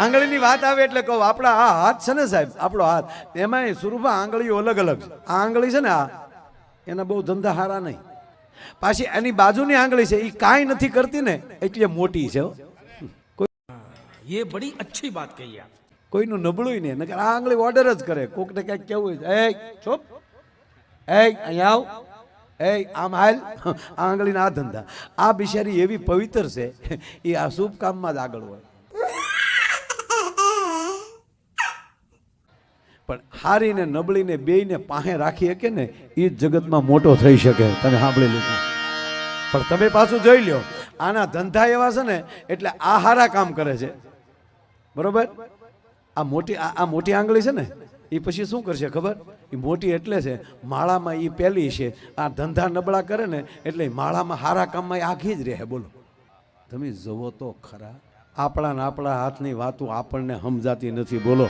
આંગળીની વાત આવે એટલે કહું આપણા આ હાથ છે ને સાહેબ, આપણો હાથ એમાં સ્વરૂપમાં આંગળીઓ અલગ અલગ છે. આ આંગળી છે ને આ એના બહુ ધંધા હારા નહીં. પાછી એની બાજુની આંગળી છે એ કાંઈ નથી કરતી ને એટલે મોટી છે. ये बड़ी अच्छी बात कही आप. કોઈનું નબળું નહીં, નકર આ આંગળી ઓર્ડર જ કરે. કોકને ક્યાંક કેવું હોય, એ ચૂપ, એ અહીંયા આવ, એ આમ હાલ. આ આંગળીના આ ધંધા. આ બિચારી એવી પવિત્ર છે એ આ શુભ કામમાં જ આગળ હોય. પણ હારીને નબળીને બેયને પાસે રાખી શકે ને એ જ જગતમાં મોટો થઈ શકે. તમે સાંભળી લીધું. પણ તમે પાછું જોઈ લ્યો આના ધંધા એવા છે ને એટલે આ હારા કામ કરે છે. બરોબર. આ મોટી આંગળી છે ને એ પછી શું કરશે ખબર? એ મોટી એટલે છે માળામાં એ પહેલી છે. આ ધંધા નબળા કરે ને એટલે માળામાં હારા કામમાં આખી જ રહે. બોલો તમે જુઓ તો ખરા. આપણા હાથની વાતો આપણને સમજાતી નથી. બોલો.